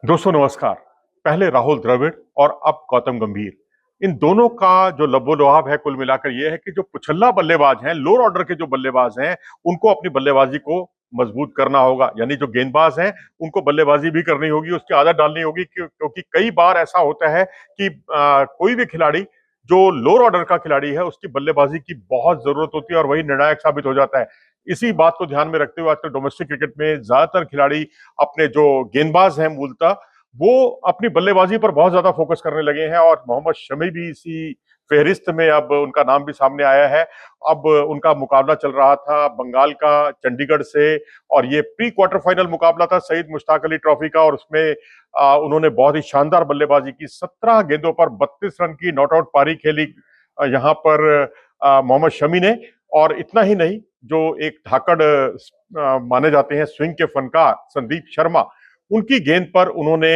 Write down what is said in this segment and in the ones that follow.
दोस्तों नमस्कार। पहले राहुल द्रविड़ और अब गौतम गंभीर, इन दोनों का जो लबो-लुआब है कुल मिलाकर ये है कि जो पिछल्ला बल्लेबाज हैं, लोअर ऑर्डर के जो बल्लेबाज हैं, उनको अपनी बल्लेबाजी को मजबूत करना होगा। यानी जो गेंदबाज हैं, उनको बल्लेबाजी भी करनी होगी, उसकी आदत डालनी होगी क्योंकि कई बार ऐसा होता है कि कोई भी खिलाड़ी जो लोअर ऑर्डर का खिलाड़ी है, उसकी बल्लेबाजी की बहुत जरूरत होती है और वही निर्णायक साबित हो जाता है। इसी बात को ध्यान में रखते हुए आजकल डोमेस्टिक क्रिकेट में ज्यादातर खिलाड़ी अपने जो गेंदबाज हैं मूलतः वो अपनी बल्लेबाजी पर बहुत ज्यादा फोकस करने लगे हैं और मोहम्मद शमी भी इसी फेहरिस्त में अब उनका नाम भी सामने आया है। अब उनका मुकाबला चल रहा था बंगाल का चंडीगढ़ से और ये प्री क्वार्टर फाइनल मुकाबला था सईद मुश्ताक अली ट्रॉफी का और उसमें उन्होंने बहुत ही शानदार बल्लेबाजी की। 17 गेंदों पर 32 रन की नॉट आउट पारी खेली यहाँ पर मोहम्मद शमी ने। और इतना ही नहीं, जो एक धाकड़ माने जाते हैं स्विंग के फनकार संदीप शर्मा, उनकी गेंद पर उन्होंने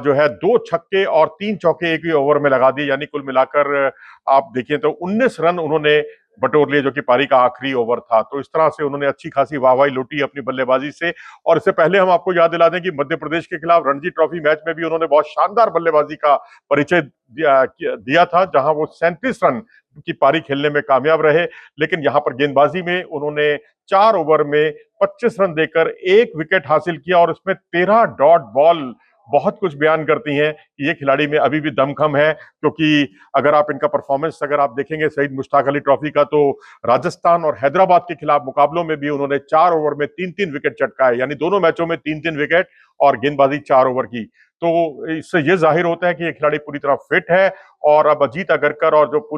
जो है 2 छक्के और 3 चौके एक ही ओवर में लगा दिए। यानी कुल मिलाकर आप देखिए तो 19 रन उन्होंने बटोर लिए, जो कि पारी का आखिरी ओवर था। तो इस तरह से उन्होंने अच्छी खासी वाहवाही लूटी अपनी बल्लेबाजी से। और इससे पहले हम आपको याद दिला दें कि मध्य प्रदेश के खिलाफ रणजी ट्रॉफी मैच में भी उन्होंने बहुत शानदार बल्लेबाजी का परिचय दिया था, जहां वो 37 रन की पारी खेलने में कामयाब रहे। लेकिन यहां पर गेंदबाजी में उन्होंने 4 ओवर में 25 रन देकर 1 विकेट हासिल किया और उसमें 13 डॉट बॉल बहुत कुछ बयान करती हैं कि ये खिलाड़ी में अभी भी दमखम है। क्योंकि अगर आप इनका परफॉर्मेंस अगर आप देखेंगे सईद मुश्ताक अली ट्रॉफी का, तो राजस्थान और हैदराबाद के खिलाफ मुकाबलों में भी उन्होंने 4 ओवर में 3-3 विकेट चटकाए। यानी दोनों मैचों में 3-3 विकेट और गेंदबाजी 4 ओवर की। तो इससे ये जाहिर होता है कि ये खिलाड़ी पूरी तरह फिट है। और अब अजीत अगरकर और जो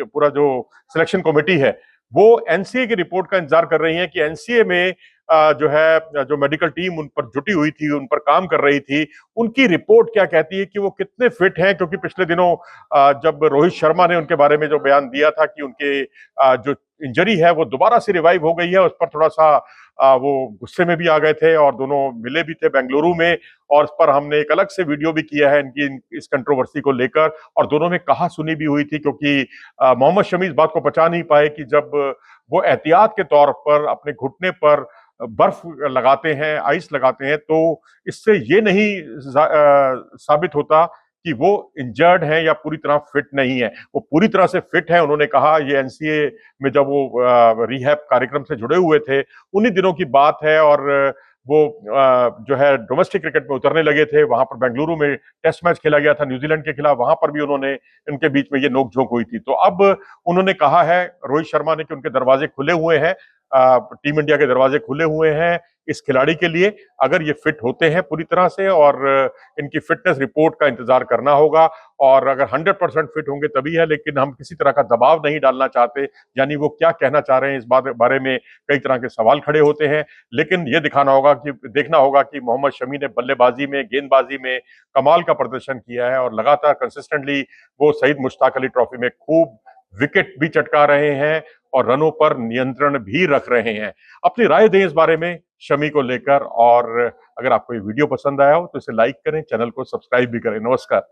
पूरा जो सिलेक्शन कमेटी है, वो एनसीए की रिपोर्ट का इंतजार कर रही है कि एनसीए में जो है जो मेडिकल टीम उन पर जुटी हुई थी, उन पर काम कर रही थी, उनकी रिपोर्ट क्या कहती है कि वो कितने फिट हैं। क्योंकि पिछले दिनों जब रोहित शर्मा ने उनके बारे में जो बयान दिया था कि उनके जो इंजरी है वो दोबारा से रिवाइव हो गई है, उस पर थोड़ा सा वो गुस्से में भी आ गए थे और दोनों मिले भी थे बेंगलुरु में। और इस पर हमने एक अलग से वीडियो भी किया है इनकी इस कंट्रोवर्सी को लेकर, और दोनों में कहा सुनी भी हुई थी। क्योंकि मोहम्मद शमी इस बात को पचा नहीं पाए कि जब वो एहतियात के तौर पर अपने घुटने पर बर्फ लगाते हैं, आइस लगाते हैं, तो इससे ये नहीं साबित होता कि वो इंजर्ड हैं या पूरी तरह फिट नहीं है। वो पूरी तरह से फिट है। उन्होंने कहा, ये एनसीए में जब वो रिहैब कार्यक्रम से जुड़े हुए थे उन्हीं दिनों की बात है। और वो जो है डोमेस्टिक क्रिकेट में उतरने लगे थे, वहां पर बेंगलुरु में टेस्ट मैच खेला गया था न्यूजीलैंड के खिलाफ, वहां पर भी उन्होंने इनके बीच में ये नोकझोंक हुई थी। तो अब उन्होंने कहा है रोहित शर्मा ने कि उनके दरवाजे खुले हुए हैं, टीम इंडिया के दरवाजे खुले हुए हैं इस खिलाड़ी के लिए, अगर ये फिट होते हैं पूरी तरह से। और इनकी फिटनेस रिपोर्ट का इंतजार करना होगा। और अगर 100% फिट होंगे तभी है, लेकिन हम किसी तरह का दबाव नहीं डालना चाहते। यानी वो क्या कहना चाह रहे हैं इस बारे में कई तरह के सवाल खड़े होते हैं। लेकिन ये देखना होगा कि मोहम्मद शमी ने बल्लेबाजी में, गेंदबाजी में कमाल का प्रदर्शन किया है और लगातार कंसिस्टेंटली वो सईद मुश्ताक अली ट्रॉफी में खूब विकेट भी चटका रहे हैं और रनों पर नियंत्रण भी रख रहे हैं। अपनी राय दें इस बारे में शमी को लेकर। और अगर आपको ये वीडियो पसंद आया हो तो इसे लाइक करें, चैनल को सब्सक्राइब भी करें। नमस्कार।